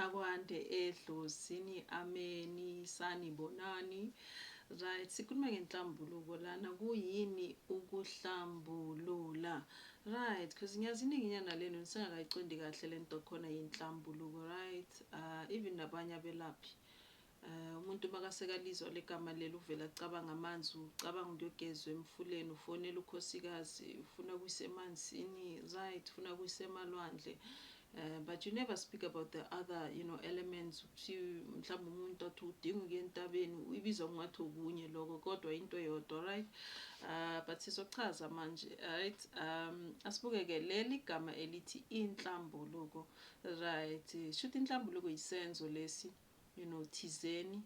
akwande edlozini ameni sanibonani. Right, sikhuluma ngenhlambuluko lana kuyini ukuhlambulula. Right, because ngiyazininginyana lento nisengakayicondi kahle lento khona yinhlambuluko, right? Even nabanye abelaphi. Umuntu makasekalizwa legama lelo uvela acabanga amanzi, ucabanga ukuyogezwa emfuleni, ufonela ukhosikazi, ufuna kuyisemanzini, right, ufuna kuyisemalwandle. But you never speak about the other, elements. Mhlawumbe umuntu athi udinga ukuya entabeni, uyibizwa ngathi okunye lokho kodwa into eyodwa, right? But sizochaza manje, right? Asibukeke leli gama elithi inhlambuluko, right? Shuthi inhlambuluko yisenzo lesi, thizeni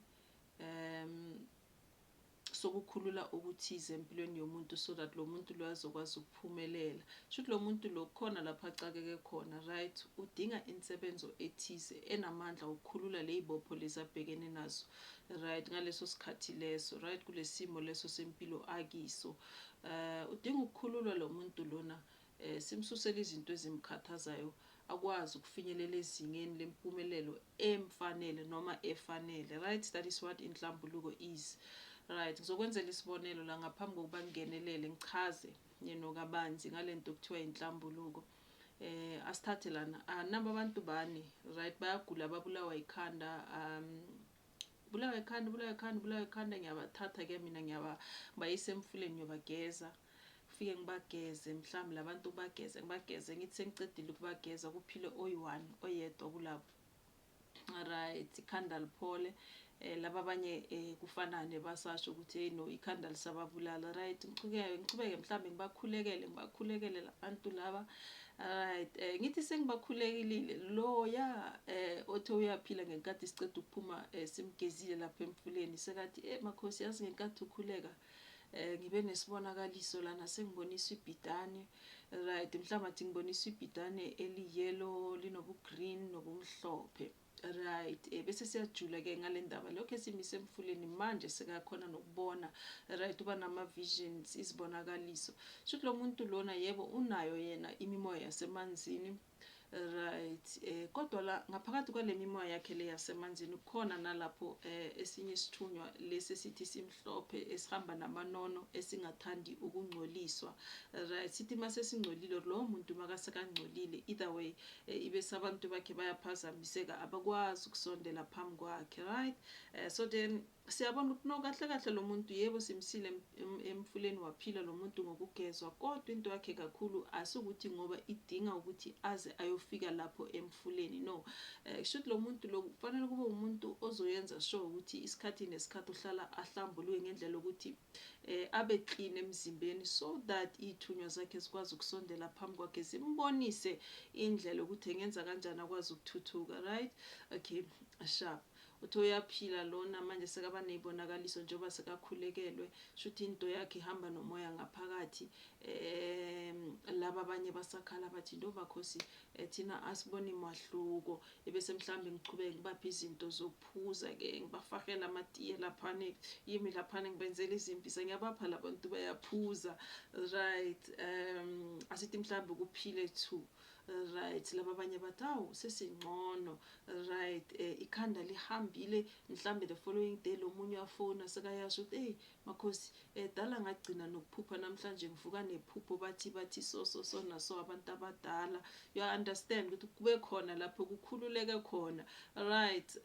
sokukhulula okuthize empilweni yomuntu so that lo muntu lo azokwazi ukuphumelela. Shuthi lo muntu lo khona lapha acakeke khona, right? Udinga insebenzo ethize enamandla ukukhulula lezibopho lezi abhekene nazo, right? Ngaleso sikhathi leso, right? Kulesimo leso sempilo akiso. Udinga ukukhululwa lo muntu lona simsusela izinto ezimkhathazayo akwazi ukufinyelela ezingeni lempumelelo emfanele noma efanele, right? That is what inhlambuluko is. Right, ngizokwenzela isibonelo la ngaphambi kokuba ngingenelele ngichaze kabanzi ngalento kuthiwa inhlambuluko. Asithathe lana namba abantu bane, right? Bayagula babulawa ikhanda, bulawa ikhanda ngiyabathatha ke mina bayise emfuleni ngiyobageza. Ufike ngibageze mhlawumbe labantu ngibageze ngithi sengicedile ukubageza kuphile oyi-1 oyedwa kulabo. Right, ikhanda liphole. Laba abanye kufanane basasho ukuthi no ikhanda lisababulala, right? Ngichubeke mhlambe ngibakhulekele labantu laba, right? Ngithi sengibakhulekile loya othe uyaphila ngenkathi siceda ukuphuma simgezile lapha emfuleni sekathi makhosi yazi ngenkathi ukhuleka ngibe nesibonakaliso lana sengibonisa ibhidane, right? Mhlawumbe athi ngibonisa ibhidane eli-yellow linobu green nobumhlophe. Right, bese siyajula-ke ngale ndaba lokho esimise emfuleni manje sekakhona nokubona, right? Uba nama-visions, izibonakaliso. Shuthi lo muntu lona yebo unayo yena imimoya yasemanzini, right? Kodwa la ngaphakathi kwale mimoya yakhe le yasemanzini kukhona nalapho esinye isithunywa lesi sithi simhlophe esihamba namanono esingathandi ukungcoliswa, right? Sithi mase singcolile lo muntu makasekangcolile either way ibe sabantu bakhe bayaphazamiseka abakwazi ukusondela phambi kwakhe, right? So then siyabona ukuthi no kahle lo muntu yebo simsile emfuleni waphila lo muntu ngokugezwa kodwa into yakhe kakhulu asukuthi ngoba idinga ukuthi aze ayofika lapho emfuleni, no. Shuthi lo muntu lo kufanele kube umuntu ozoyenza sure ukuthi isikhathi nesikhathi uhlala ahlambuluke ngendlela ukuthi abe clean emzimbeni so that ithunywa zakhe zikwazi ukusondela phambi kwakhe zimbonise indlela ukuthi engenza kanjani akwazi ukuthuthuka, right? Okay, sharp. Uthi uyaphila lona manje sekaba nezibonakaliso njengoba sekakhulekelwe, shuthi into yakhe ihamba nomoya ngaphakathi. Laba abanye basakhala bathi ndoba khosi thina asiboni mahluko, ebese mhlambe ngichubeke ngibaphe izinto zokuphuza ke ngibafakela amatiye laphane yimi laphane ngibenzela izimpisa ngiyabapha labantu bayaphuza, right? Asithi mhlambe kuphile 2, right? Laba abanye bathi awu sesingcono, right? Ikhanda lihambile mhlambe the following day lo munye uyafona sekayasho ukuthi hey makhosi dala ngagcina nokuphupha namhlanje ngivuka nephupho bathi so naso abantu abadala. You understand ukuthi kube khona lapho kukhululeke khona, right?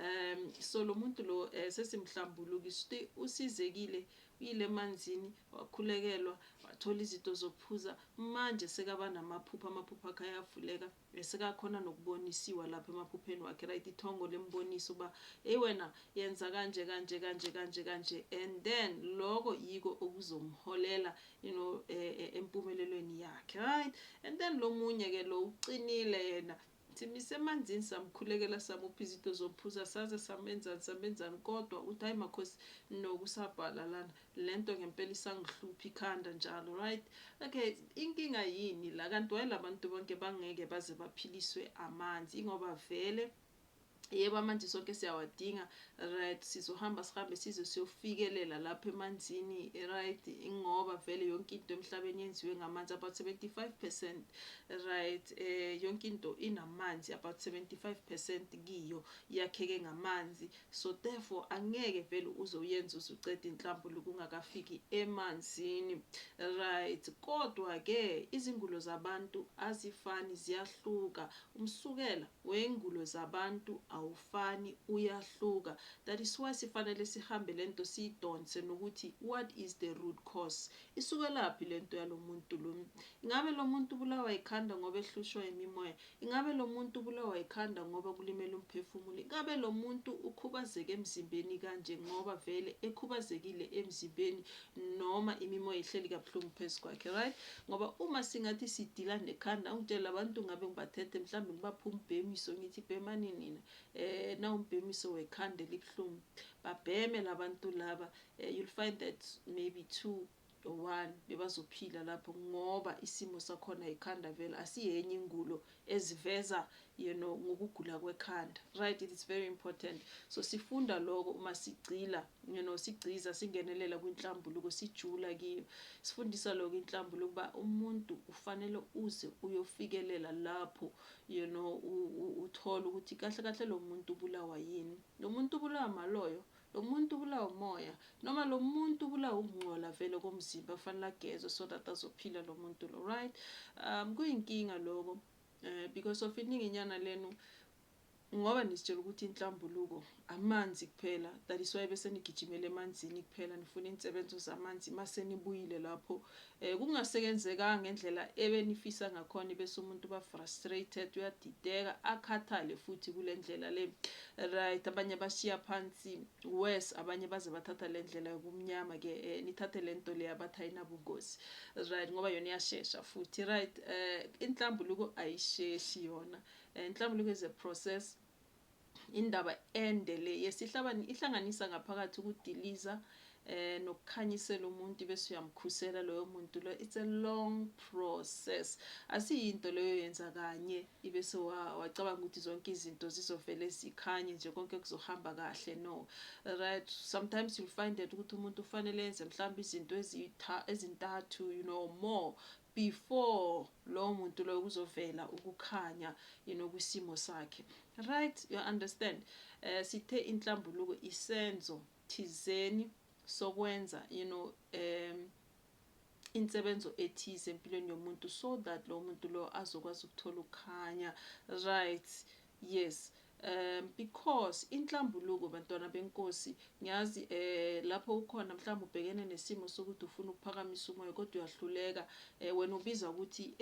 So lo muntu lo sesimhlambulukile usizekile uyile emanzini wakhulekelwa wathola izinto zokuphuza manje sekaba namaphupho, amaphupho akhe ayavuleka sekakhona nokubonisiwa lapha emaphupheni wakhe, right? Ithongo lemboniso uba hey wena yenza kanje and then lokho yiko okuzomholela empumelelweni yakhe, right? And then lo munye ke lo ucinile yena simise emanzini samkhulekela samupha izinto zokuphuza saze samenzani kodwa uthi hayi makhosi nokusabhala lana lento ngempela isangihlupha ikhanda njalo, right? Okay, inkinga yini la kanti why labantu bonke bangeke baze baphiliswe amanzi ingoba vele yebo manje sonke siyawadinga, right, sizohamba sihambe size siyofikelela lapha emanzini, right, ingoba vele yonke into emhlabeni yenziwe ngamanzi, about 75%, right, yonke into inamanzi, about 75% kiyo yakheke ngamanzi. So therefore angeke vele uzoyenza uzuceda inhlambuluko ungakafiki emanzini, right. Kodwa ke izingulo zabantu azifani, ziyahluka, umsukela wey'ngulo zabantu awufani, uyahluka. That is why sifanele sihambe lento siyidonse nokuthi what is the root cause, isukelaphi lento yalo muntu lo. Ingabe lo muntu ubulawa ikhanda ngoba ehlushwa imimoya? Ingabe lo muntu ubulawa ikhanda ngoba kulimele umphefumulo? Ingabe lo muntu ukhubazeke emzimbeni kanje ngoba vele ekhubazekile emzimbeni noma imimoya ihleli kabuhlungu phezu kwakhe, right? Ngoba uma singathi sidila nekhanda, ungitshela abantu ngabe ngibathethe mhlawumbe ngibapha umbhemiso ngithi bhemani nina, na umbhemiso wekhanda elibuhlungu, babheme labantu laba, you'll find that maybe 2 or 1 bebazophila lapho, ngoba isimo sakhona ikhanda vele asiyenye ingulo eziveza ngokugula kwekhanda, right? It is very important. So sifunda lokho uma sigcila, sigciza singenelela kwinhlambuluko, sijula kiyo, sifundisa lokho inhlambuluko ukuba umuntu ufanele uze uyofikelela lapho uthola ukuthi kahle kahle lo muntu ubulawa yini. Lo muntu ubulawa maloyo, lo muntu ubulawa umoya, noma lo muntu ubulawa ukungcola vele komzimba, kufanele agezwe so that azophila lo muntu lo, right? Kuyinkinga lokho, because of ininginyana lenu, ngoba nisitshela ukuthi inhlambuluko amanzi kuphela, that is why bese nigijimela emanzini kuphela, nifuna insebenzo zamanzi mase nibuyile lapho kungasebenzekanga ngendlela ebenifisa ngakhona, bese umuntu ba frustrated, uyadideka, akhathale futhi kule ndlela le, right. Abanye bashiya phansi, worse abanye baze bathatha le ndlela yobumnyama ke, nithathe lento le abathi ayinabungozi, right, ngoba yona iyashesha futhi, right. Inhlambuluko ayisheshi yona, inhlambuluko is a process, indaba ende le yesihlabani, ihlanganisa ngaphakathi ukudiliza nokukhanyisela umuntu bese uyamkhusela loyo muntu lo. It's a long process, asiyinto leyo yenza kanye ibese wacabanga ukuthi zonke izinto zizovele zikhanye nje konke kuzohamba kahle, no, right. Sometimes you'll find that ukuthi umuntu ufanele yenze mhlawumbe izinto ezintathu more before lo muntu lo kuzovela ukukhanya kwisimo sakhe, right. You understand? Sithe inhlambuluko isenzo thizeni sokwenza insebenzo ethize empilweni yomuntu so that lo muntu lo azokwazi ukuthola ukukhanya, right. Yes. Because inhlambuluko bantwana benkosi, ngiyazi lapho ukhona mhlawumbe ubhekene nesimo sokuthi ufuna ukuphakamisa umoya kodwa uyahluleka, wena ubiza ukuthi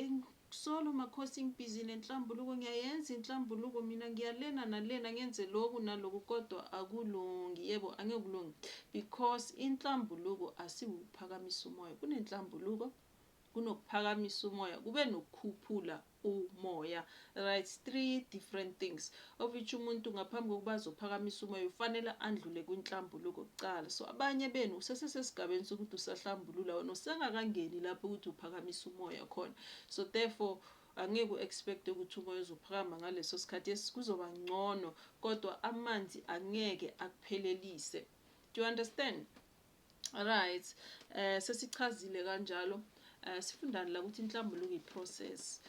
solo makhosi ngibhizi nenhlambuluko, ngiyayenza inhlambuluko mina, ngiyalena nalena, ngenze lokhu naloku, kodwa akulungi. Yebo, angeke kulungi, because inhlambuluko asiwuphakamisa umoya. Kunenhlambuluko, kunokuphakamisa umoya, kube nokukhuphula umoya, right. 3 different things, of which umuntu ngaphambi kokuba azophakamisa umoya ufanele andlule kwinhlambuluko kuqala. So abanye benu usesesigabeni sokuthi usahlambulula, wena usengakangeni lapho ukuthi uphakamisa umoya khona. So therefore angeke u-expect ukuthi umoya uzophakama ngaleso sikhathi, kuzoba ngcono kodwa amanzi angeke akuphelelise. Do you understand? Right. Sesichazile kanjalo. Sifundani la ukuthi inhlambuluko i-process,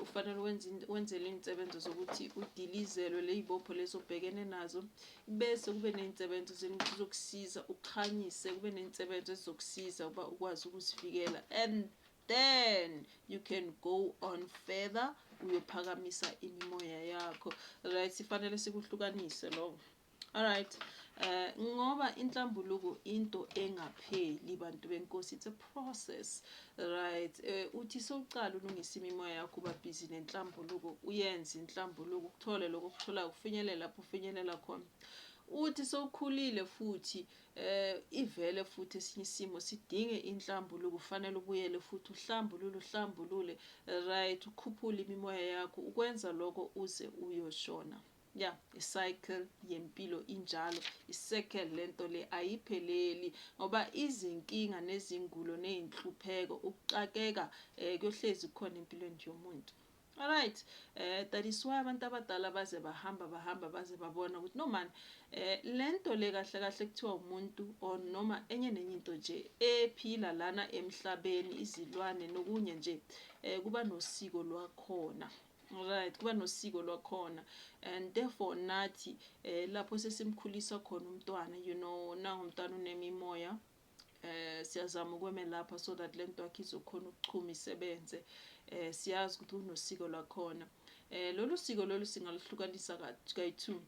ufanele wenzele insebenzo zokuthi udilizelwe lezibopho lezo obhekene nazo, bese kube nensebenzo zokusiza ukhanyise, kube nensebenzo ezizokusiza ukuba ukwazi ukuzivikela, and then you can go on further uyophakamisa imimoya yakho, right. Sifanele sikuhlukanise lokho, alright. Ngoba inhlambuluko into engapheli bantu benkosi, it's a process, right. Uthi sowuqala ulungisa imimoya yakho, uba busy nenhlambuluko, uyenze inhlambuluko, ukuthole lokho okutholayo, kufinyelela lapho ufinyelela khona. Uthi sowukhulile futhi ivele futhi esinye isimo sidinge inhlambuluko, kufanele ubuyele futhi uhlambulule, right. Ukhuphule imimoya yakho, ukwenza lokho uze uyoshona. Yeah, icycle yempilo injalo, icycle lento le ayipheleli, ngoba izinkinga nezingulo nezinhlupheko ukuxakeka kuyohlezi khona empilweni yomuntu, Alright, that is why abantu abadala baze bahamba baze babona ukuthi no man, lento le kahle kahle kuthiwa umuntu or noma enye nenye into nje ephila lana emhlabeni, izilwane nokunye nje, kuba nosiko lwakhona. Right, kuba nosiko lwakhona, and therefore nathi lapho sesimkhulisa khona umntwana, you know, nangumntwana unemimoya, siyazama ukwemelapha so that lento yakhe izokhona ukuchuma isebenze. Siyazi ukuthi unosiko lwakhona. Lolu siko lolu singaluhlukanisa kayi-two.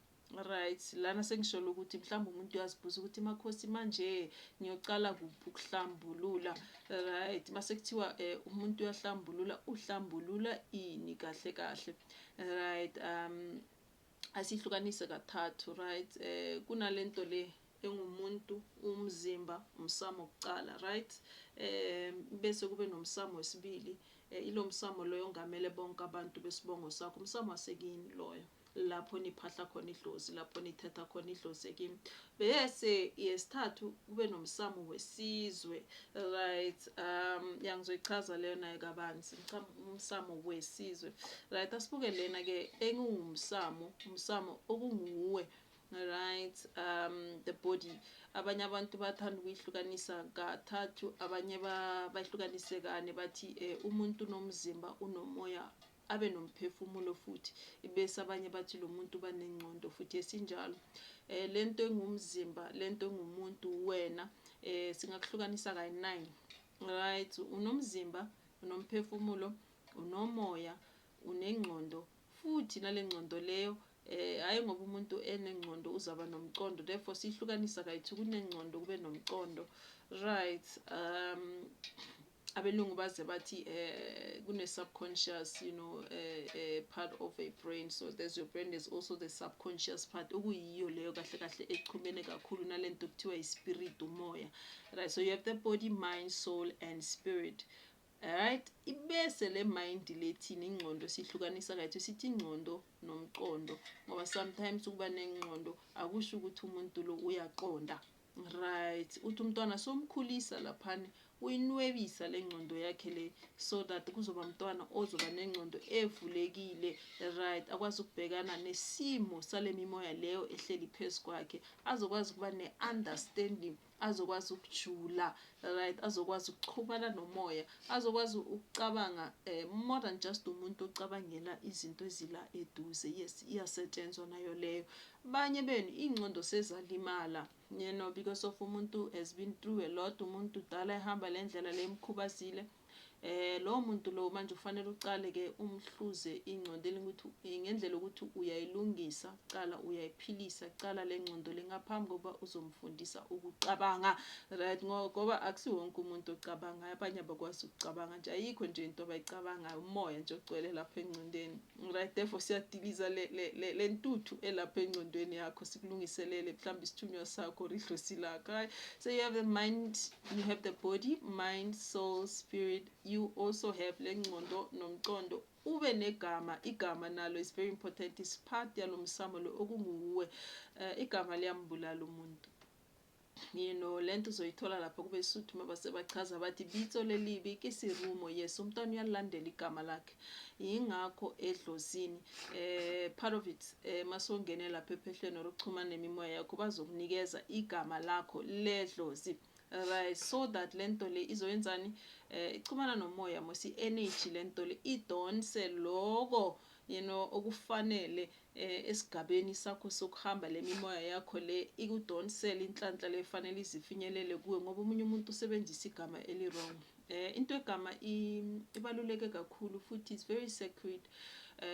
Right, lana sengisholo ukuthi mhlawumbe umuntu uyazibuza ukuthi makhosi manje ngiyocala kuphi ukuhlambulula. Right, mase kuthiwa umuntu uyahlambulula, uhlambulula ini kahle kahle. Right, asihlukanise kathathu. Right, kunalento le engumuntu, umzimba, umsamo wokucala. Right, bese kube nomsamo wesibili. Ilo msamo loyo ngamele bonke abantu besibongo sakho, umsamo wasekini loyo, lapho niphahla khona idlozi, lapho nithetha khona idlozi ekini. Bese yesithathu kube nomsamo wesizwe. Right, ngizoyichaza leyo nayo kabanzi, umsamo wesizwe. Right, asibuke lena ke engumsamo, umsamo okunguwe. Right, the body. Abanye abantu bathanda ukuyihlukanisa kathathu, abanye bayihlukanise kane, bathi umuntu unomzimba, unomoya, abe nomphefumulo futhi. Bese abanye bathi lo muntu banengqondo futhi esinjalo. Lento engumzimba, lento engumuntu wena, singakuhlukanisa kayi-9. Right, unomzimba, unomphefumulo, unomoya, unengqondo futhi nale ngqondo leyo, hayi ngoba umuntu enengqondo uzaba nomqondo, therefore sihlukanisa kayi-2, kunengqondo kube nomqondo. Right, abelungu baze bathi kune-subconscious, you know, part of a brain. So there's your brain, there's also the subconscious part, okuyiyo leyo kahle kahle echumene kakhulu nalento kuthiwa ispirit, umoya. Right, so you have the body, mind, soul and spirit. Alright, ibese le mind lethini, ingqondo sihlukanisa kayi-2, sithi ingqondo nomqondo, ngoba sometimes ukuba nengqondo akusho ukuthi umuntu lo uyaqonda. Right, uthi umntwana somkhulisa laphana, uyinwebisa le ngqondo yakhe le, so that kuzoba umntwana ozoba nengqondo evulekile. Right, akwazi ukubhekana nesimo sale mimoya leyo ehleli phezu kwakhe, azokwazi ukuba ne-understanding, azokwazi ukujula. Right, azokwazi ukuchumana nomoya, azokwazi ukucabanga, more than just umuntu ocabangela izinto ezila eduze. Yes, iyasetshenzwa nayo leyo. Banye benu ingqondo sezalimala, you know, because of umuntu has been through a lot, umuntu dala ehamba le ndlela le emkhubazile. Lo muntu lo manje ufanele ucale ke umhluze ingqondo ukuthi ngendlela ukuthi uyayilungisa, cala uyayiphilisa, cala le ngqondo lengaphambi koba uzomfundisa ukucabanga. Right, ngoba akusi wonke umuntu ocabanga, abanye abakwazi ukucabanga nje, ayikho nje into abayicabangayo, umoya nje ogcwele lapha engqondweni. Right, therefore siyadiliza le ntuthu elapha engqondweni yakho, sikulungiselele mhlawumbe isithunywa sakho or idlozi lakho. Right, so you have the mind, you have the body, mind, soul, spirit. You also have le ngqondo nomqondo, ube negama. Igama nalo is very important, is part yalo msamo lo okunguwe. Igama liyambulala umuntu, you know, lento uzoyithola lapha kube Suthu mabase bachaza bathi bitso lelibi ke sirumo. Yes, umntwana uyalandela igama lakhe, ingakho edlozini part of it masongene lapha ephehleni orochuma nemimoya yakho bazokunikeza igama lakho ledlozi. Right, so that lento le izoyenzani, ichumana nomoya, mosi energy, lento le idonse lokho, you know, okufanele esigabeni sakho sokuhamba le mimoya yakho le, ikudonsele inhlanhla le fanele izifinyelele kuwe, ngoba umunye umuntu usebenzisa igama eli-wrong. Into egama ibaluleke kakhulu futhi it's very sacred.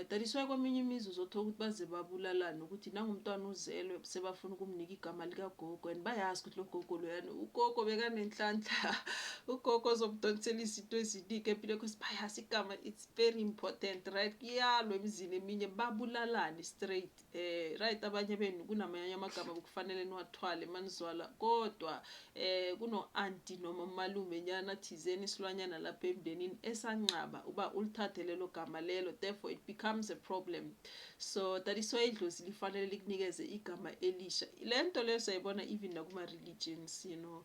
That is why kweminye imizi uzothola ukuthi baze babulalana ukuthi nangumntwana uzelwe sebafuna ukumnika igama likagogo, and bayazi ukuthi lo gogo loyana ugogo bekanenhlanhla, ugogo ozomdonsela izinto eziningi empilweni, because bayazi igama, it's very important. Right, kuyalwa emizini eminye babulalane straight. Right, abanye benu kunamanye amagama kufanele niwathwale manizwala, kodwa kuno-anti noma umalume nyana thizeni isilwanyana lapha emndenini esanqaba uba ulithathe lelo gama lelo, therefore it becomes a problem. So that is why idlozi lifanele likunikeze igama elisha. Le nto leyo sayibona even nakuma-religions, you know,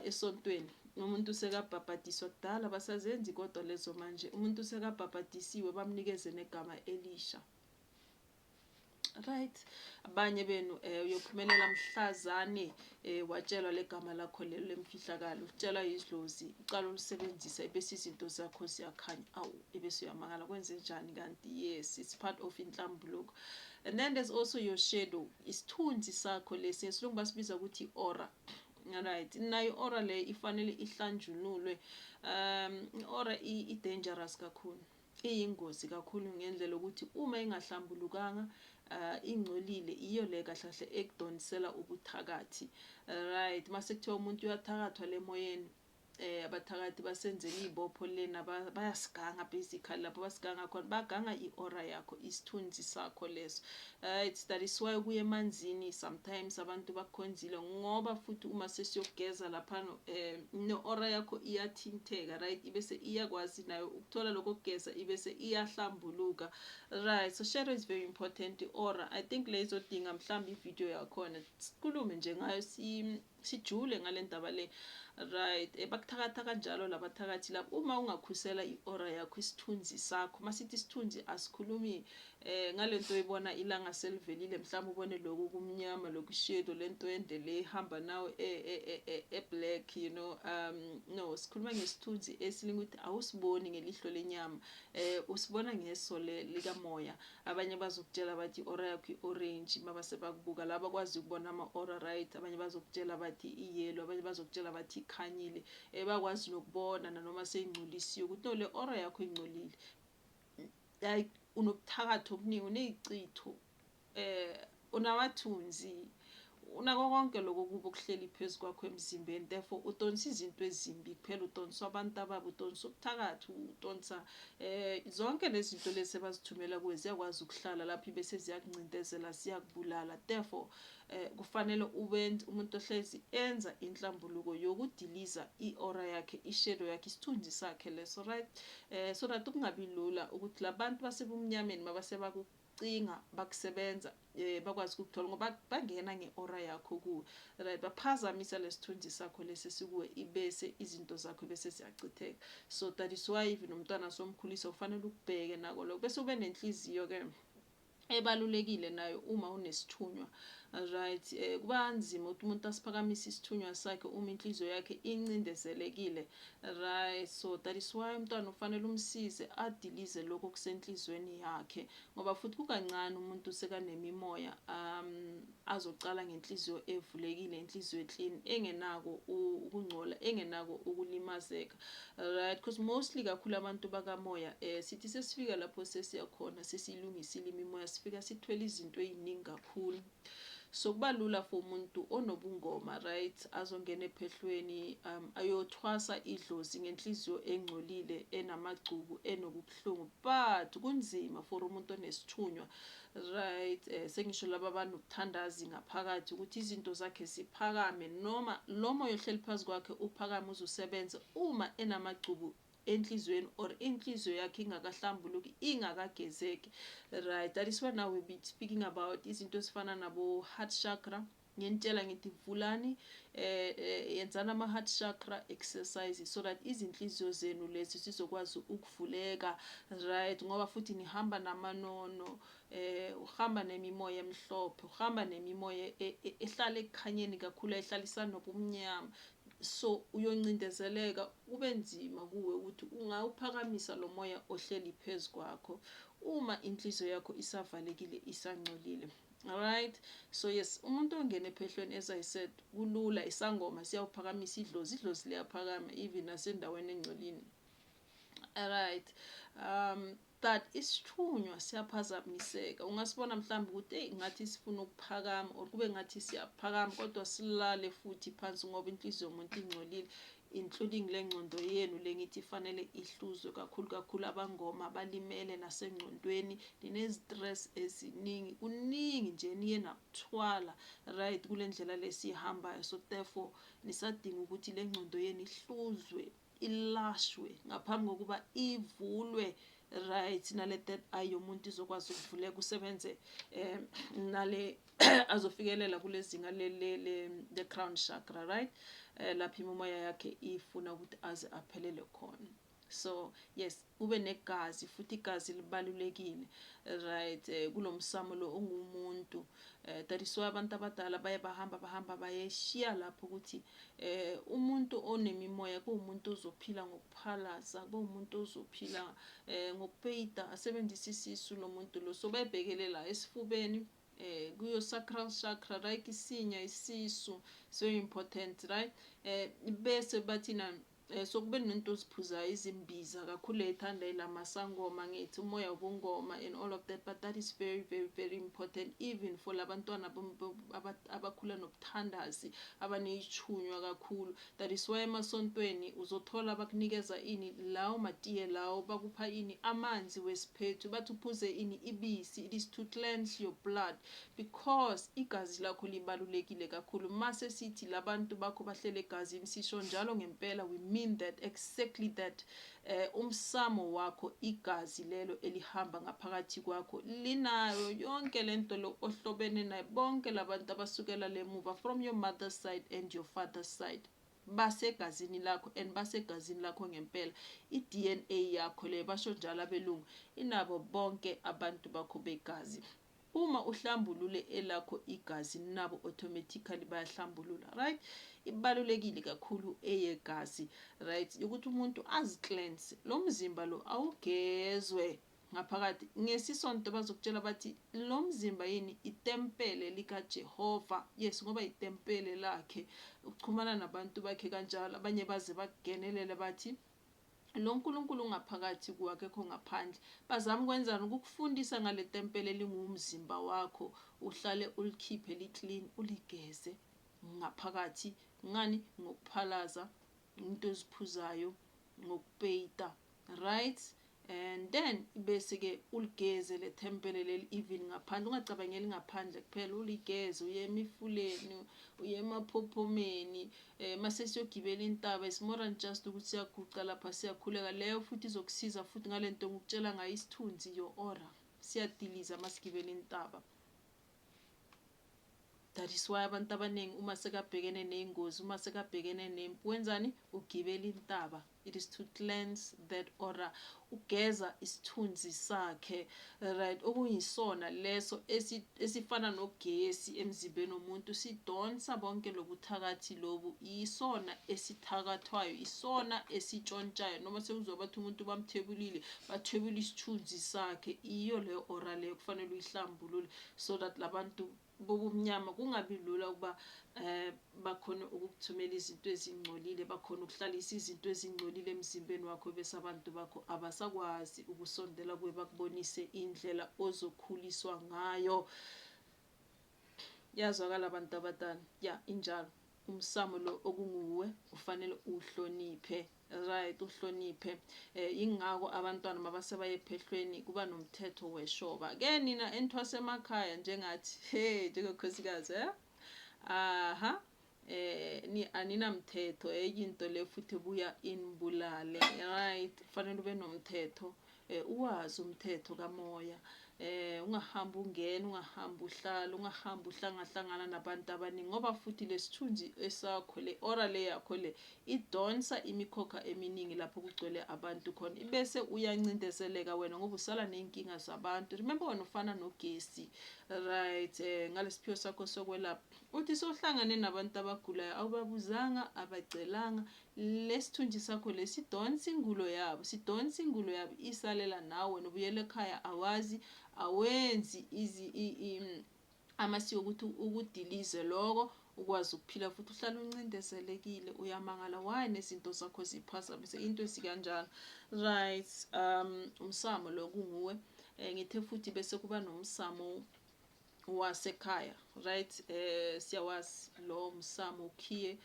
esontweni umuntu sekabhabhadiswa kudala basazenzi kodwa lezo manje umuntu sekabhabhadisiwe bamnikeze negama elisha. Right, abanye benu uyophumelela mhlazane watshelwa legama lakho lelo lemfihlakalo, utshelwa yidlozi, uqala ulisebenzisa ebese izinto zakho ziyakhanya, awu ebese uyamangala kwenze njani kanti yes, it's part of inhlambuluko. And then there's also your shadow, isithunzi sakho lesi ngesilungu basibiza ukuthi aura. Right, nayo aura le ifanele ihlanjululwe. Aura i-dangerous kakhulu, iyingozi kakhulu ngendlela ukuthi uma ingahlambulukanga ingcolile iyo le kahle kahle ekudonsela ubuthakathi. Right, mase kuthiwa umuntu uyathakathwa lemoyeni, abathakathi basenzela izibopho lena bayasiganga basically lapho basiganga khona baganga i-aura yakho, isithunzi sakho leso. That is why kuye emanzini sometimes abantu bakhonzile ngoba futhi uma sesiyogeza lapha no-aura yakho iyathinteka, right, ibese iyakwazi nayo ukuthola lokho kugeza ibese iyahlambuluka. Right, so shadow is very important. Aura, I think lezo dinga mhlawumbe ivideo yakhona sikhulume nje ngayo sijule ngale ndaba le. Right, bakuthakatha kanjalo labathakathi lapho uma ungakhusela i-aura yakho, isithunzi sakho. Masithi isithunzi asikhulumi ngale nto oyibona ilanga selivelile mhlawumbe ubone lokhu kumnyama lokhu shadow lento ende le ihamba nawe black, you know, no, sikhuluma ngesithunzi esilinga ukuthi awusiboni ngelihlo lenyama, usibona ngeso likamoya. Abanye bazokutshela bathi i-aura yakho i-orange mabase bakubuka laba bakwazi ukubona ama-aura, right, abanye bazokutshela bathi i-yellow, abanye bazokutshela bathi ikhanyile, bakwazi nokubona nanoma seyingcolisiwe ukuthi no, le aura yakho ingcolile, like unobuthakathi obuningi, uney'citho, unamathunzi, unako konke lokho kuba okuhleli phezu kwakho emzimbeni. Therefore udonsa izinto ezimbi kuphela, udonsa abantu ababi, udonsa ubuthakathi, udonsa zonke lezi zinto lezi sebazithumela kuwe ziyakwazi ukuhlala lapho ibese ziyakuncindezela, ziyakubulala. Therefore kufanele umuntu ohlezi enza inhlambuluko yokudiliza i-aura yakhe, i-shadow yakhe, isithunzi sakhe leso, right, so that kungabi lula ukuthi labantu basebumnyameni mabase bakucinga bakusebenza bakwazi ukuthola ngoba bangena nge-aura yakho kuwe, right, baphazamisa lesithunzi sakho lesi sikuwe ibese izinto zakho bese ziyachitheka. So that is why even umntwana somkhulisa ufanele ukubheke nako lokho bese ube nenhliziyo ke ebalulekile nayo uma unesithunywa. Right, kuba nzima ukuthi umuntu asiphakamise isithunywa sakhe uma inhliziyo yakhe incindezelekile. Right, so that is why umntwana ufanele umsize adilize lokho kusenhlizweni yakhe ngoba futhi kukancane umuntu sekanemimoya azocala ngenhliziyo evulekile, inhliziyo eclean, engenako ukungcola, engenako ukulimazeka. Right, because mostly kakhulu abantu bakamoya sithi sesifika lapho sesiyakhona sesiyilungisile imimoya sifika sithwele izinto eziningi kakhulu. So kuba lula for umuntu onobungoma, right, azongena ephehlweni ayothwasa idlozi ngenhliziyo engcolile, enamagcubu, enokubuhlungu, but kunzima for umuntu onesithunywa, right, sengisho laba abanokuthandazi ngaphakathi ukuthi izinto zakhe ziphakame noma lo moya ohleli phansi kwakhe uphakame uzusebenza uma enamagcubu enhlizweni or inhliziyo yakhe ingakahlambuluki, ingakagezeki. Right, that is why now we'll be speaking about izinto ezifana nabo heart chakra. Ngiyentshela ngithi vulani yenzana ama-heart chakra exercises so that izinhliziyo zenu lezi zizokwazi ukuvuleka, right, ngoba futhi nihamba namanono, uhamba nemimoya emhlophe, uhamba nemimoya ehlala ekukhanyeni kakhulu, ehlalisana nobumnyama. So uyoncindezeleka kube nzima kuwe ukuthi ungawuphakamisa lo moya ohleli phezu kwakho uma inhliziyo yakho isavalekile, isangcolile. Alright, so yes, umuntu ongena ephehlweni as I said kulula, isangoma siyawuphakamisa idlozi, idlozi liyaphakama even nasendaweni engcolile. Alright, that isithunywa siyaphazamiseka. Ungasibona mhlawumbe ukuthi ngathi sifuna ukuphakama or kube ngathi siyaphakama kodwa silale futhi phansi ngoba inhliziyo yomuntu ingcolile, including le ngcondo yenu lengithi ifanele ihluzwe kakhulu abangoma balimele nasengcondweni, ninestress eziningi, kuningi nje niye nakuthwala, right, kule ndlela lesihambayo. So therefore nisadinga ukuthi le ngcondo yenu ihluzwe, ilashwe ngaphambi kokuba ivulwe, right, nale third eye yomuntu izokwazi ukuvuleka usebenze nale azofikelela kulezinga le crown chakra, right, lapho imimoya yakhe ifuna ukuthi aze aphelele khona. So yes, ube negazi futhi igazi libalulekile, right, kulomsamo lo ongumuntu. That is why abantu abadala baye bahamba bayeshiya lapho ukuthi umuntu onemimoya kuwumuntu ozophila ngokuphalaza, kuwumuntu ozophila ngokupeyita, asebenzisa isisu lo muntu lo. So bayebhekelela esifubeni kuyo sacral chakra, right, isinya, isisu, very important, right, bese bathina so kube nento oziphuzayo izimbiza kakhulu ey'thanda ilamasangoma ngithi umoya wobungoma and all of that, but that is very very very important even for labantwana abakhula nobuthandazi abaney'chunywa kakhulu. That is why emasontweni uzothola bakunikeza ini lawo matiye lawo, bakupha ini amanzi wesiphethu, bathi uphuze ini ibisi. It is to cleanse your blood because igazi lakho libalulekile kakhulu. Mase sithi labantu bakho bahlele egazini, sisho njalo ngempela, we mean that, exactly that. Umsamo wakho, igazi lelo elihamba ngaphakathi kwakho, linayo yonke lento lo ohlobene nayo. Bonke labantu abasukela lemuva from your mother's side and your father's side basegazini lakho and basegazini lakho ngempela. I-DNA yakho le, basho njalo abelungu, inabo bonke abantu bakho begazi. Uma uhlambulule elakho igazi, nabo automatically bayahlambulula, right. Ibalulekile kakhulu eyegazi, right, ukuthi umuntu azicleanse. Lo mzimba lo awugezwe ngaphakathi. Ngesisonto bazokutshela bathi lo mzimba yini itempele likaJehova. Yes, ngoba itempele lakhe, ukuchumana nabantu bakhe kanjalo. Abanye baze bakugenelele bathi lo nkulunkulu ngaphakathi kuwakekho ngaphandle. Bazama ukwenzani? Ukukufundisa ngale tempele lingumzimba wakho, uhlale ulikhiphe li-clean, uligeze ngaphakathi. Ngani? Ngokuphalaza, into eziphuzayo, ngokupeyita, right. And then bese ke uligeze le tempele leli even ngaphandle. Ungacabangeli ngaphandle kuphela, uligeze, uye emifuleni, uye emaphophomeni, mase siyogibela intaba. It's more than just ukuthi siyaguqa lapha siyakhuleka. Leyo futhi izokusiza futhi ngalento ngokutshela ngayo isithunzi, your aura, siyadiliza masigibela intaba. That is why abantu abaningi uma sekabhekene ney'ngozi, uma sekabhekene nempi, wenzani? Ugibela intaba. It is to cleanse that aura, ugeza isithunzi sakhe, right, okuyisona leso esifana nogesi emzimbeni womuntu. Sidonsa bonke lobuthakathi lobu, isona esithakathwayo, isona esitshontshayo. Noma sekuzoba bathi umuntu bamthebulile, bathebula isithunzi sakhe, iyo leyo aura leyo kufanele uyihlambulule, so that labantu bobumnyama kungabi lula ukuba bakhona ukukuthumela izinto ezingcolile, bakhona ukuhlalisa izinto ezingcolile emzimbeni wakho, bese abantu bakho abasakwazi ukusondela kuwe bakubonise indlela ozokhuliswa ngayo. Yazwakala abantu abadala, ya injalo. Umsamo lo okunguwe ufanele uhloniphe, right, uhloniphe. Ingako abantwana mabase ephehlweni kuba nomthetho weshoba. Ke nina enthwase emakhaya njengathi njengokhosikazi, aha, ni aninamthetho, into le futhi buya inibulale, right. Kufanele ube nomthetho, uwazi umthetho kamoya. Ungahamba ungena, ungahamba uhlala, ungahamba uhlangahlangana nabantu abaningi, ngoba futhi lesithunzi esakho, le aura le yakho le idonsa imikhokha eminingi lapho kugcwele abantu khona, bese uyancindezeleka wena ngoba usala ney'nkinga zabantu. Remember wena ufana nogesi, right, ngalesiphiwo sakho sokwelapha. Uthi sohlangane nabantu abagulayo awubabuzanga, abacelanga, lesithunzi sakho lesidonsa ingulo yabo, sidonsa ingulo yabo, isalela nawe. Nobuyela ekhaya awazi, awenzi amasiko ukuthi ukudilize lokho ukwazi ukuphila futhi uhlala uncindezelekile. Uyamangala why nezinto zakho ziphazamise into esikanjalo, right. Umsamo lo kunguwe. Ngithe futhi bese kuba nomsamo wasekhaya, right. Siyawazi lo msamo ukhiye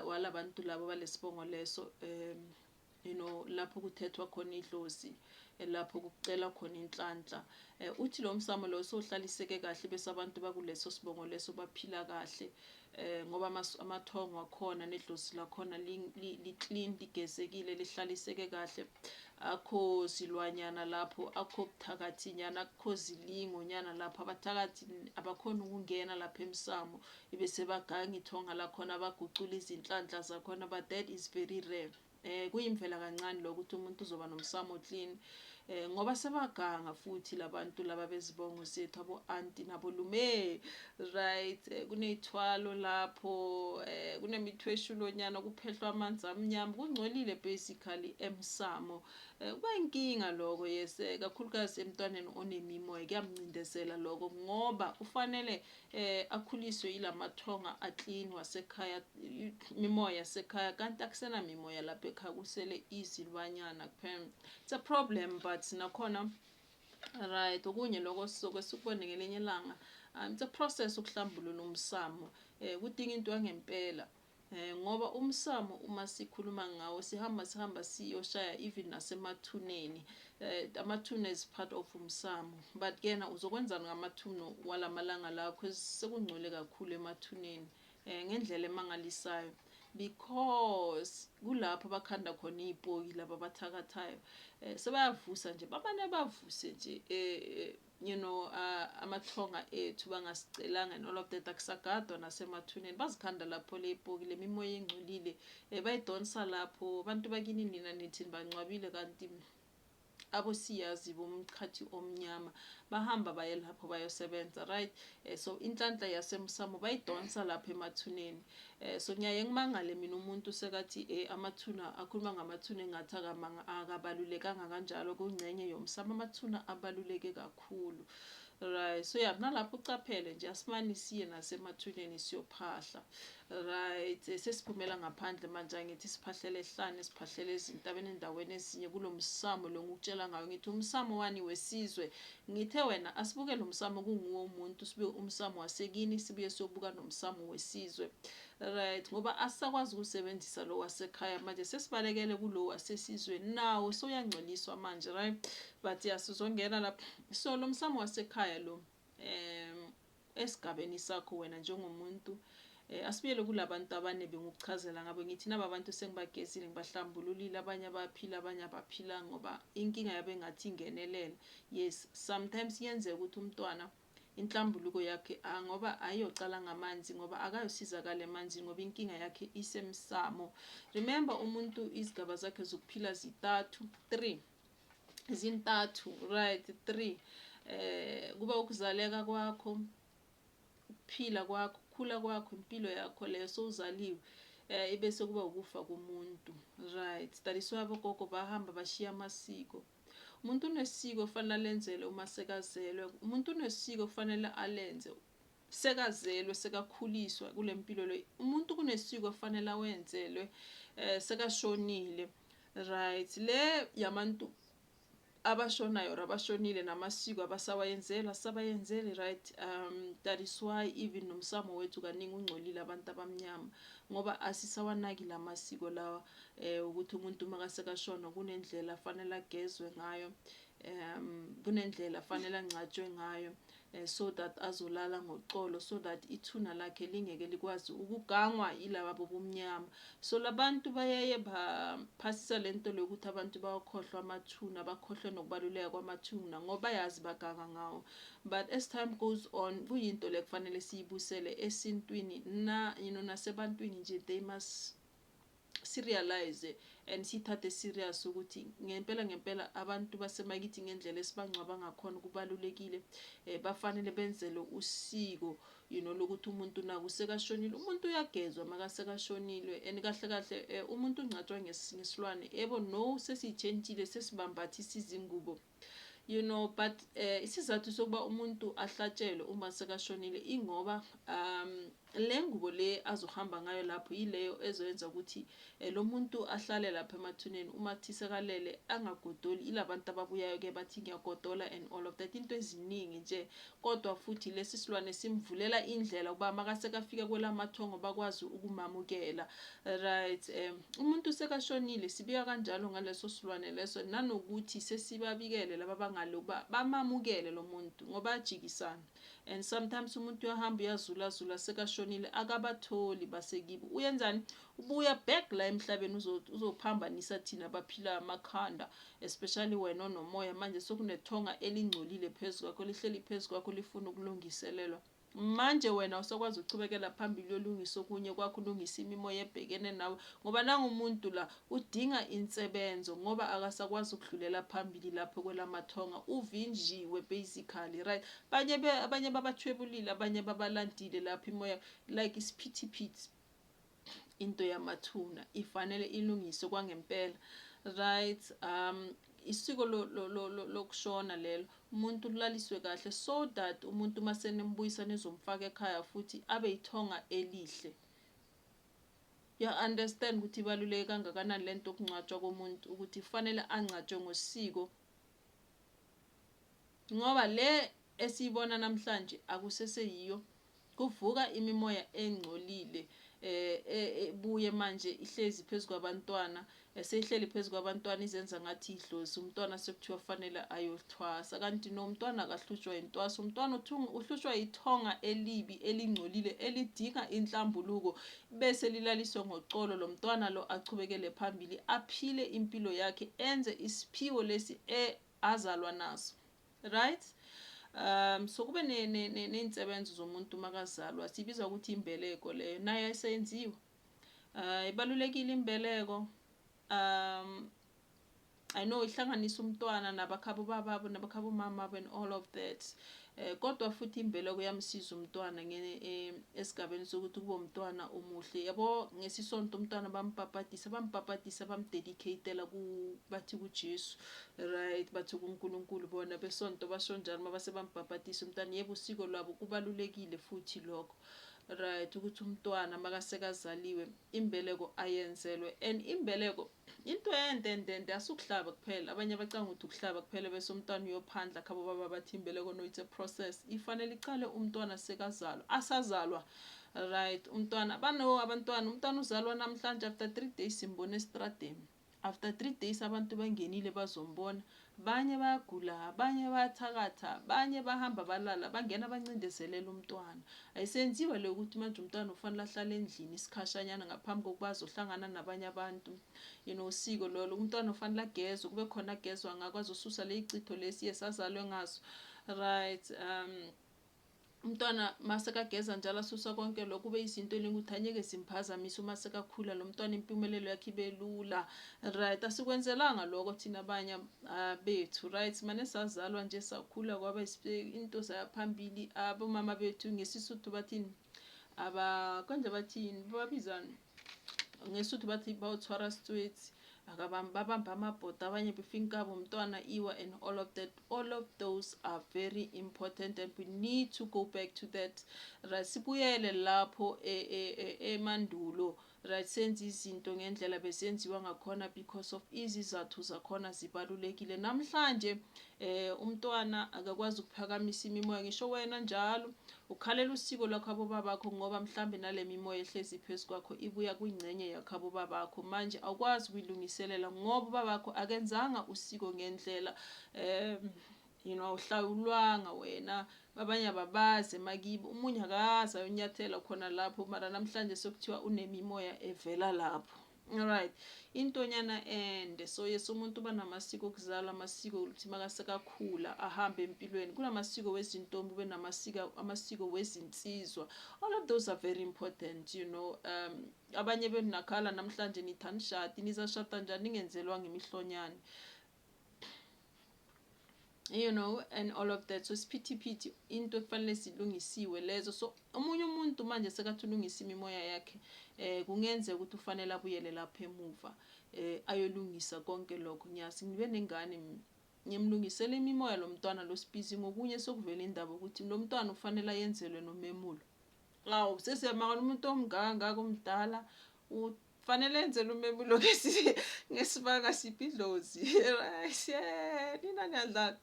walabantu labo balesibongo leso, lapho kuthethwa khona idlozi, lapho kucela khona inhlanhla. Uthi lo msamo lo sohlaliseke kahle bese abantu bakuleso sibongo leso baphila kahle, ngoba amathongo akhona nedlozi lakhona li clean, ligezekile, lihlaliseke kahle. Akho zilwanyana lapho, akho buthakathinyana, akho zilingonyana lapho. Abathakathi abakhona ukungena lapha emsamo ibese baganga ithonga lakhona, bagucula izinhlanhla zakhona, but that is very rare. Kuyimvela kancane lokho ukuthi umuntu uzoba nomsamo clean, ngoba sebaganga futhi labantu laba bezibongo zethu, abo-anti nabolume, right. Kuney'thwalo lapho, kunemithweshulonyana, kuphehlwa amanzi amnyama, kungcolile basically emsamo. Kuba inkinga lokho, yes, kakhulukazi emntwaneni onemimoya kuyamncindezela lokho, ngoba ufanele akhuliswe ilamathonga aclean wasekhaya, imimoya yasekhaya, kanti akusena mimoya lapha ekhaya, kusele izilwanyana kuphela. It's a problem, but nakhona right. Okunye lokho sizoke sikubone ngelinye ilanga. It's a process ukuhlambulula umsamo, kudinga into yangempela, ngoba umsamo uma sikhuluma ngawo sihamba siyoshaya even nasemathuneni. Amathuna is part of umsamo, but kena uzokwenzani ngamathuno walamalanga lawo, because sekungcole kakhulu emathuneni ngendlela emangalisayo, because kulapho bakhanda khona iy'poki laba abathakathayo. Sebayavusa nje, bamane bavuse nje, amathonga ethu bangasicelanga and all of that. Akusagadwa nasemathuneni, bazikhanda lapho ley'poki, le mimoya engcolile bayidonsa lapho. Abantu bakini nina nithini bangcwabile, kanti abosiyazi bomkhathi omnyama bahamba baye lapho bayosebenza, right. So inhlanhla yasemsamo bayidonsa lapho emathuneni. So ngiyaye ngimangale mina umuntu sekathi amathuna, akhuluma ngamathuna engathi akabalulekanga kanjalo, kungcenye yomsamo. Amathuna abaluleke kakhulu, right. So yeah, nalapho ucaphele nje, asimani siye nasemathuneni siyophahla, right. Sesiphumela ngaphandle manje, angithi siphahlele ehlane, siphahlele ezintabeni, endaweni ezinye, kulo msamo lo ngikutshela ngayo. Ngithi umsamo wani wesizwe, ngithe wena asibuke lo msamo kunguwo umuntu, sibuke umsamo wasekini, sibuye siyobuka nomsamo wesizwe, right. Ngoba asisakwazi ukusebenzisa lo wasekhaya manje, sesibalekele kulo wasesizweni, nawo soyangcoliswa manje, right. But sizongena lapho. So lo msamo wasekhaya lo, esigabeni sakho wena njengomuntu, asibuyele kulabantu abanebe ngokuchazela ngabo. Ngithi naba bantu sengibagezile, ngibahlambululile, abanye abaphila, abanye abaphila, ngoba inkinga yabo engathi ingenelela. Yes, sometimes yenzeka ukuthi umntwana inhlambuluko yakhe ngoba ayiyocala ngamanzi, ngoba akayosizakala emanzini, ngoba inkinga yakhe isemsamo. Remember, umuntu izigaba zakhe zokuphila zintathu, right. 3, kuba ukuzaleka kwakho, ukuphila kwakho, ukukhula kwakho, impilo yakho leyo sowuzaliwe, ibese kuba ukufa komuntu, right. That is why abogogo bahamba bashiya amasiko. Umuntu unesiko kufanele alenzele uma sekazelwe. Umuntu unesiko kufanele alenze sekazelwe, sekakhuliswa kule mpilo le. Umuntu kunesiko kufanele awenzelwe sekashonile, right. Le yabantu abashonayo or abashonile namasiko abasabayenzeli, right. That is why even nomsamo wethu kaningi ungcolile abantu abamnyama, ngoba asisawanaki la masiko lawa, ukuthi umuntu makasekashona kunendlela afanele agezwe ngayo, kunendlela afanele angcatshwe ngayo, so that azolala ngoxolo, so that ithuna lakhe lingeke likwazi ukugangwa yilaba bobumnyama. So labantu bayeye baphasisa lento lokuthi abantu bawakhohlwa amathuna, bakhohlwe nokubaluleka kwamathuna, ngoba yazi baganga ngawo. But as time goes on, kuyinto le kufanele siyibusele esintwini nasebantwini nje. They must realize and sithathe serious ukuthi ngempela abantu basemakithi ngendlela esibangcwaba ngakhona kubalulekile, bafanele benzelwe usiko, lokuthi umuntu naku usekashonile. Umuntu uyagezwa makasekashonile, and kahle umuntu ungcatshwa ngesilwane, yebo, no, sesiyitshentshile, sesibambathisa izingubo, but isizathu sokuba umuntu ahlatshelwe uma sekashonile ingoba le ngubo le azohamba ngayo lapho yileyo ezoyenza ukuthi lo muntu ahlale lapha emathuneni uma thisekalele angagodoli. Ilabantu ababuyayo ke bathi ngiyagodola and all of that, into eziningi nje. Kodwa futhi lesi silwane simvulela indlela ukuba makasekafika kwelamathongo bakwazi ukumamukela, right. Umuntu sekashonile sibika kanjalo ngaleso silwane leso, nanokuthi sesibabikele laba bangale ukuba bamamukele lo muntu ngoba ajikisana. And sometimes umuntu uyahamba uyazulazula sekashonile akabatholi basekibo. Uyenzani? Ubuya back la emhlabeni uzophambanisa thina baphila amakhanda, especially wena onomoya manje sokunethonga elingcolile phezu kwakho, lihleli phezu kwakho lifuna ukulungiselelwa. Manje wena usakwazi ukuchubekela phambili yolungisa okunye kwakho, ulungisa imimoya ebhekene nawe ngoba nangumuntu la udinga insebenzo ngoba akasakwazi ukudlulela phambili lapho kwelamathonga, uvinjiwe basically, right. Abanye babathwebulile, abanye babalandile lapho imoya like isiphithiphithi. Into yamathuna ifanele ilungiswe kwangempela, right. Isiko lokushona lelo umuntu ulaliswe kahle so that umuntu masenembuyisa nizomfaka ekhaya futhi abe ithonga elihle. Ya understand ukuthi ibaluleke kangakanani lento okungcwatshwa komuntu, ukuthi kufanele angcwatshwe ngosiko ngoba le esiyibona namhlanje akuseseyiyo. Kuvuka imimoya engcolile buye manje ihlezi phezu kwabantwana, seyihleli phezu kwabantwana izenza ngathi idlozi. Umntwana sekuthiwa fanele ayothwasa, kanti nomntwana akahlutshwa intwaso. Umntwana uhlutshwa ithonga elibi elingcolile elidinga inhlambuluko, bese lilaliswe ngocolo. Lo mntwana lo achubekele phambili aphile impilo yakhe, enze isiphiwo lesi azalwa naso, right. So kube ney'nsebenzo zomuntu makazalwa, sibiza ukuthi imbeleko leyo nayo ayisenziwa. Ibalulekile imbeleko. I know ihlanganisa umntwana nabakhabo bababo nabakhabo mamabo and all of that. Kodwa futhi imbeleko yamsiza umntwana esigabeni sokuthi kube umntwana omuhle. Yabo ngesisonto umntwana bampapatisa bamdedicatela bathi kuJesu, right. Bathi kuNkulunkulu bona besonto basho njalo mabase bampapatisa umntwana. Yebo usiko lwabo kubalulekile futhi lokho, right, ukuthi umntwana makasekazaliwe imbeleko ayenzelwe. And imbeleko into endendende asukuhlaba kuphela. Abanye bacanga ukuthi ukuhlaba kuphela bese umntwana uyophandla, khabo baba bathi imbeleko no, it's a process. Ifanele iqale umntwana sekazalwa, asazalwa, right. Umntwana uzalwa namhlanje, after 3 days simbona estradeni. After 3 days abantu bangenile bazombona, banye bayagula, abanye bayathakatha, abanye bahamba balala, bangena bancindezelela umntwana. Ayisenziwa le ukuthi manje umntwana ufanele ahlale endlini isikhashanyana ngaphambi kokuba azohlangana nabanye abantu. Usiko lolo umntwana ufanele agezwe, kube khona agezwa ngakwazi ususa le icitho lesi esazalwe ngaso, right. Umntwana masekageza njalo asusa konke lokho, kube izinto elingukuthi anyeke simphazamisa uma sekakhula lo mntwana, impumelelo yakhe ibe lula, right. Asikwenzelanga lokho thina abanye bethu, right. Mane sazalwa nje sakhula kwaba into zaphambili. Abomama bethu ngesisuthu bathini, konje bathini babizana ngesuthu bathi bawuthwara streets, babamba amabhoda, abanye befinkaba umntwana iwa and all of that. All of those are very important and we need to go back to that, right. Sibuyele lapho emandulo, right. Senze izinto ngendlela besenziwa ngakhona because of izizathu zakhona zibalulekile. Namhlanje umntwana akakwazi ukuphakamisa imimoya, ngisho wena njalo ukhalela usiko lwakho abobabakho ngoba mhlambe nale mimoya ehlezi phezu kwakho ibuya kwingcenye yakho abobabakho. Manje awukwazi ukuyilungiselela ngoba ubabakho akenzanga usiko ngendlela, awuhlawulwanga wena, abanye ababazi emakibo, umunye akaze ayonyathela khona lapho, mara namhlanje sekuthiwa unemimoya evela lapho, alright. Intonyana ende. So yes, umuntu uba namasiko okuzala, amasiko ukuthi makasekakhula ahambe empilweni. Kunamasiko wezintombi, kube amasiko wezinsizwa. All of those are very important, abanye benu nakhala namhlanje nithanishadi, nizashada njani ningenzelwanga imihlonyane, and all of that. So siphithiphithi into ekufanele silungisiwe lezo. So omunye umuntu manje sekathi ulungisa imimoya yakhe, kungenzeka ukuthi ufanele abuyele lapha emuva ayolungisa konke lokho. Ngiyazi ngibe nengane ngimlungisele imimoya lo mntwana lo sibizi ngokunye sokuvela indaba ukuthi lo mntwana ufanele ayenzelwe nomemulo. Awu sesiyamangala umuntu omngaka omdala ufanele enzele umemulo ngesibanga siphi idlozi. Nina niyadlala.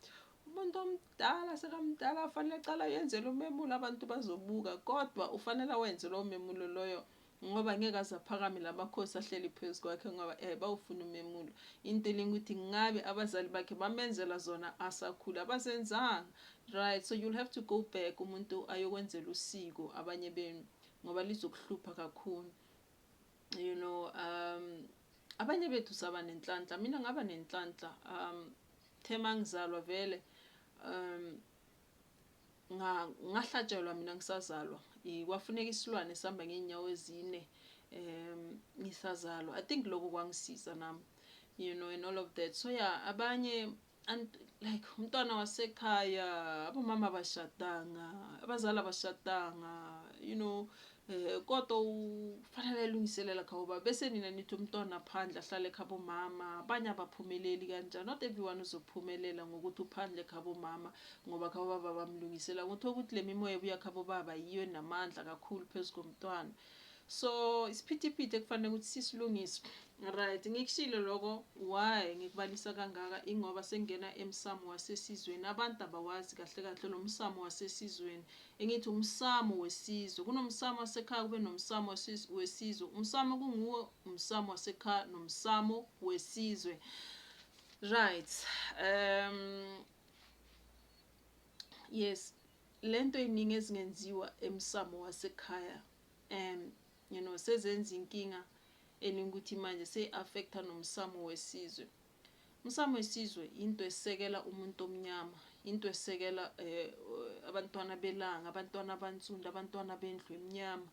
Umuntu omdala sekamdala fanele aqala yenzele umemulo abantu bazobuka kodwa ufanele wenze lowo memulo loyo ngoba ngeke aze aphakame lamakhosi ahleli phezu kwakhe ngoba bawufuna umemulo. Into elinga ukuthi ngabe abazali bakhe bamenzela zona asakhula abazenzanga. Right, so you'll have to go back umuntu ayokwenzela usiko abanye benu ngoba lizokuhlupha kakhulu. You know, abanye bethu saba nenhlanhla, mina ngaba nenhlanhla thema ngizalwa vele ngahlatshelwa mina ngisazalwa. Kwafuneka isilwane sihamba ngeenyawo ezine ngisazalwa. I think lokho kwangisiza nami, you know, and all of that. So yeah, abanye and like umntwana wasekhaya abomama abashadanga, abazali abashadanga, you know, kodwa ufanele elungiselela khaba bese nina nithi umntwana phandle ahlale ekhabo mama. Abanye abaphumeleli kanjani. Not everyone uzophumelela ngokuthi uphandle ekhabo mama ngoba khabo baba bamlungisela. Ngotho ukuthi le mimoya ebuya khabo baba yiyo namandla kakhulu phezu komntwana. So isiphithiphithi ekufanele ukuthi sisilungise. Right, ngikushilo lokho why ngikubalisa kangaka ingoba sengena emsamo wasesizweni. Abantu abawazi kahle kahle lo msamo wasesizweni. Engithi umsamo wesizwe. Kunomsamo wasekhaya kube nomsamo wesizwe. Umsamo kunguwo umsamo wasekhaya nomsamo wesizwe. Right. Yes, lento iningi ezingenziwa emsamo wasekhaya you know sezenza inkinga eningukuthi manje se-affecta nomsamo wesizwe. Umsamo wesizwe into esekela umuntu omnyama, into esekela abantwana belanga, abantwana abansundu, abantwana bendlu emnyama.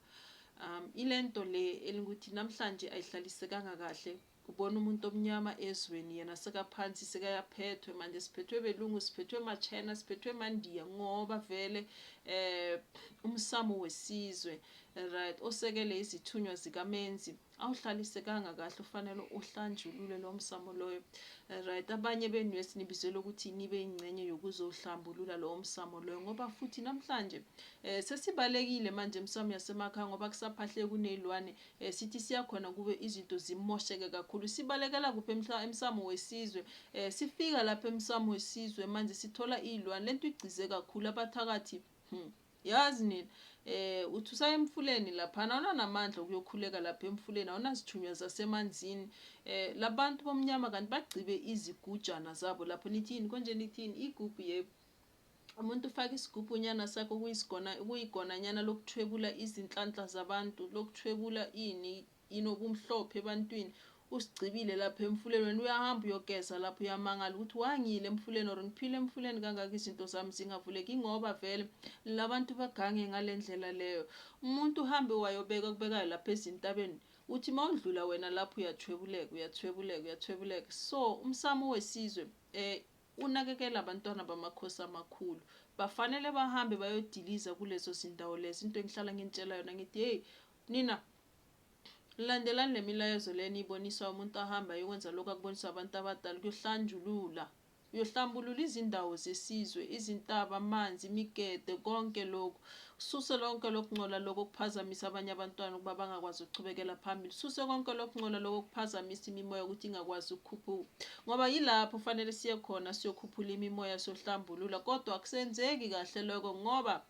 Ilento le elingukuthi namhlanje ayihlalisekanga kahle. Ubona umuntu omnyama ezweni yena sekaphansi sekayaphethwe manje siphethwe belungu, siphethwe machina, siphethwe mandiya ngoba vele umsamo wesizwe. Right, osekele izithunywa zikamenzi awuhlalisekanga kahle, ufanele uhlanjulule lo msamo loyo. Right, abanye benu esinibizelwe ukuthi nibe ingcenye yokuzohlambulula lo msamo loyo ngoba futhi namhlanje sesibalekile manje emsamo yasemakhaya ngoba kusaphahle kunezilwane. Sithi siyakhona kube izinto zimosheke kakhulu. Sibalekela kuphi emsamo wesizwe. Sifika lapha emsamo wesizwe manje sithola izilwane. Lento igcize kakhulu abathakathi. Yazi nini uthi usaya emfuleni lapha awunamandla ukuyokhuleka lapha emfuleni, awunazithunywa zasemanzini. Labantu bomnyama kanti bagcibe izigujana zabo lapho. Nithini konje nithini igubhu yebo. Umuntu ufaka isigubhu nyana sakho kuyigonanyana lokuthwebula izinhlanhla zabantu, lokuthwebula inobumhlophe ebantwini. Usigcibile lapha emfuleni wena uyahamba uyogeza lapho uyamangala ukuthi wangile emfuleni or ngiphile emfuleni kangaka izinto zami zingavuleki ngoba vele labantu bagange ngalendlela leyo. Umuntu uhambe wayobeka okubekayo lapha ezintabeni uthi mawudlula wena lapho uyathwebuleka. So umsamo wesizwe unakekela abantwana bamakhosi amakhulu. Bafanele bahambe bayodiliza kulezo zindawo lezo. Into engihlala ngintshela yona ngithi hey nina landelani le milayezo le niboniswa umuntu ahamba ayokwenza lokho akuboniswa abantu abadala uyohlambulula izindawo zesizwe, izintaba, amanzi, imigede, konke lokho. Suse lonke lokungcola lokho okuphazamisa abanye abantwana ukuba bangakwazi ukuchubekela phambili. Suse konke lokungcola lokho okuphazamisa imimoya ukuthi ingakwazi ukukhuphuka. Ngoba yilapho kufanele siye khona siyokhuphula imimoya sohlambulula kodwa akusenzeki kahle lokho ngoba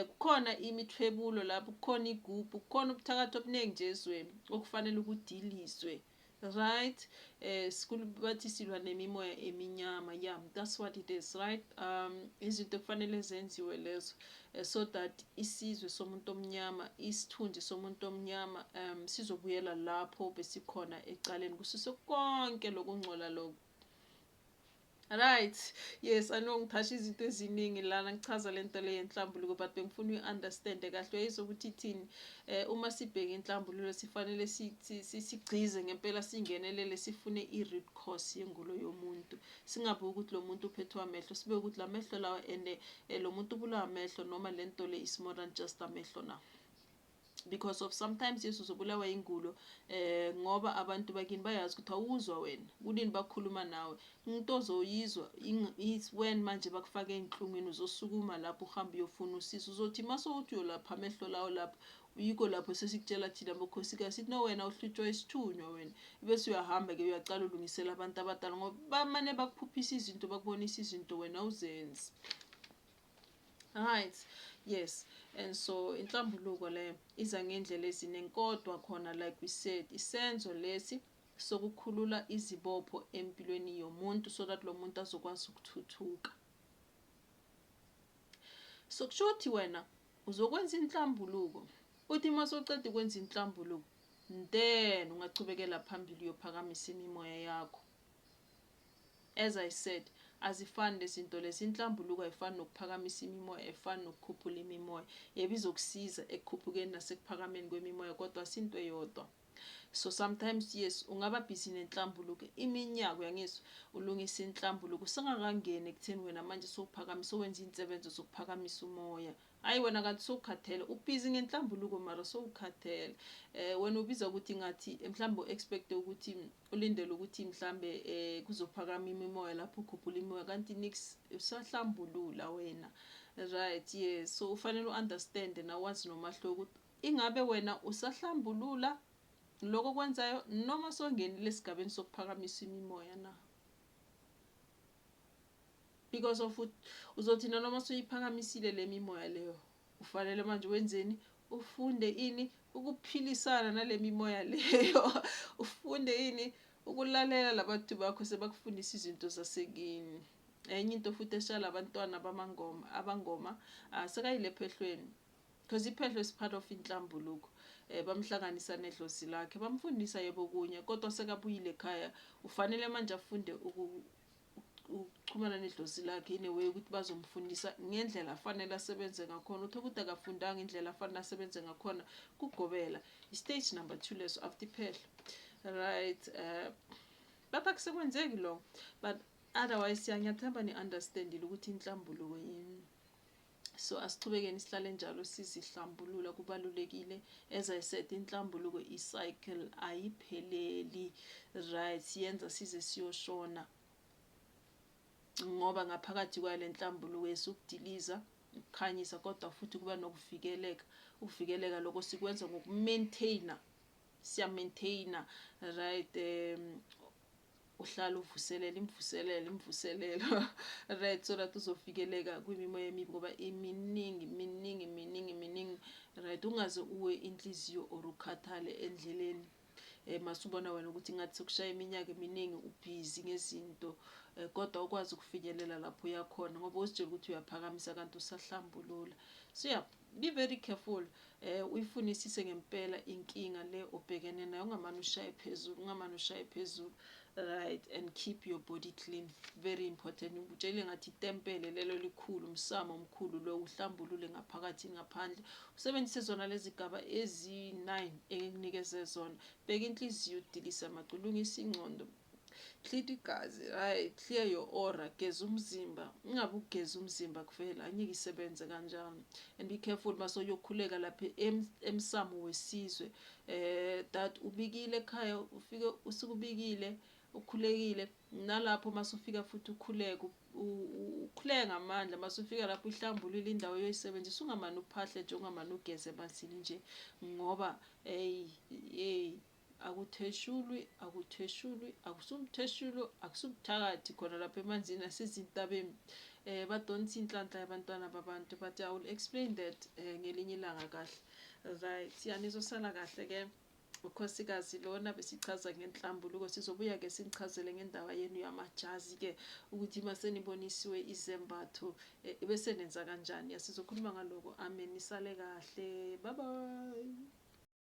kukhona imithwebulo lapho, kukhona igubhu, kukhona ubuthakathi obuningi nje ezweni okufanele ukudilizwe. Right, bathi silwa nemimoya eminyama. Yeah, that's what it is. Right, izinto kufanele zenziwe lezo so that isizwe somuntu omnyama, isithunzi somuntu omnyama sizobuyela lapho besikhona ecaleni kususe konke lokungcola lokho. Right, yes, I know ngithasha izinto eziningi lana ngichaza lento le yenhlambuluko but bengifuna uyi-understand kahle. Uyayizokuthi ithini uma sibheka inhlambululo sifanele sigcize ngempela singenelele sifune i-root cause yengulo yomuntu. Singabe ukuthi lo muntu uphethwe amehlo sibe ukuthi la mehlo lawa lo muntu ubulawa amehlo noma lento le is more than just amehlo na. because of sometimes yes uzobulawa ingulo ngoba abantu bakini bayazi ukuthi awuzwa wena kunini bakhuluma nawe into ozoyizwa is when manje bakufaka enhlungwini uzosukuma lapho uhamba uyofuna usizo uzothi masowuthi uyolapha amehlo lawo lapho yiko lapho sesikutshela thina bokhosikazi sithi no wena uhlutshwa isithunywa wena bese uyahamba ke uyaqala ulungisela abantu abadala ngoba bamane bakuphuphisa izinto bakubonisa izinto wena uzenzi. Right, yes, and so inhlambuluko le iza ngendlela eziningi kodwa khona like we said isenzo lesi sokukhulula izibopho empilweni yomuntu so that lo muntu azokwazi ukuthuthuka. So kusho ukuthi wena uzokwenza inhlambuluko uthi masoceda ukwenza inhlambuluko then ungachubekela phambili uyophakamisa imimoya yakho. As I said, azifani lezinto lezi inhlambuluko ayifani nokuphakamisa imimoya ayifani nokukhuphula imimoya yebo izokusiza ekukhuphukeni nasekuphakameni kwemimoya kodwa asinto eyodwa. So sometimes yes ungaba busy nenhlambuluko iminyaka uyangizwa ulungisa inhlambuluko singakangeni ekutheni wena manje sowuphakamisa wenza insebenzo zokuphakamisa umoya hayi wena kanti sowukhathele ubhizi ngenhlambuluko mara sowukhathele wena ubiza ukuthi ngathi mhlawumbe expect ukuthi ulindele ukuthi mhlambe kuzophakama imimoya lapho ukhuphula imimoya kanti nix usahlambulula wena. Right, yes, so ufanele uunderstand nawazi nomahluko ukuthi ingabe wena usahlambulula lokho kwenzayo noma songenile esigabeni sokuphakamisa imimoya na, because of uzothina noma soyiphakamisile le mimoya leyo ufanele manje wenzeni ufunde ini ukuphilisana nale mimoya leyo ufunde ini ukulalela labantu bakho sebakufundisa izinto zasekini. Enye into futhi eshala abantwana abangoma sekayile phehlweni because iphehlo is part of inhlambuluko. Bamhlanganisa nedlozi lakhe bamfundisa yebo kunye kodwa sekabuyile ekhaya ufanele manje afunde ukuxhumana nedlozi lakhe in a way ukuthi bazomfundisa ngendlela afanele asebenze ngakhona uthola ukuthi akafundanga indlela afanele asebenze ngakhona kugobela stage number 2 leso after iphehlo. Right, but akusekwenzeki lo but otherwise siyanyathemba ni-understandile ukuthi inhlambuluko yini. So asichubekeni sihlale njalo sizihlambulula kubalulekile. As I said inhlambuluko i-cycle ayipheleli. Right, siyenza size siyoshona ngoba ngaphakathi kwale nhlambuluko esukudiliza ukukhanyisa kodwa futhi kuba nokuvikeleka. Ukuvikeleka lokho sikwenza ngokumaintaina siya-maintaina right uhlala uvuselela imvuselelo right so that uzofikeleka kwimimoya emibi ngoba iminingi right ungaze uwe inhliziyo or ukhathale endleleni masubona wena ukuthi ngathi sekushaya iminyaka eminingi ubhizi ngezinto kodwa ukwazi ukufinyelela lapho uyakhona ngoba uzitshela ukuthi uyaphakamisa kanti usahlambulula. So yeah, be very careful uyifunisise ngempela inkinga le obhekene nayo ungamane ushaye phezulu right and keep your body clean, very important. Ngikutshele ngathi itempele lelo likhulu umsamo omkhulu lo uhlambulule ngaphakathi ngaphandle usebenzise zona lezi gaba ezi9 engikunikeze zona. Bheka inhliziyo udilisa amaqulu ulungisa ingcondo clear igazi right clear your aura geza umzimba ungabe ugeza umzimba kuphela anyike isebenze kanjalo and be careful masoyokhuleka lapha emsamo wesizwe that ubikile ekhaya ufike usukubikile ukhulekile nalapho masufika futhi ukhuleka ngamandla masufika lapho ihlambulula indawo yoyisebenzisa ungamane uphahle nje ungamane ugeze emanzini nje ngoba akutheshulwi akusumtheshulo akusubuthakathi khona lapha emanzini asezintabeni badonsa inhlanhla yabantwana babantu but I will explain that ngelinye ilanga kahle. Right, siyanizosala kahle ke ukhosikazi lona besichaza ngenhlambuluko sizobuya ke sinichazele ngendaba yenu yamajazi ke ukuthi masenibonisiwe izembatho bese nenza kanjani sizokhuluma ngaloko. Amen, nisale kahle, bye bye.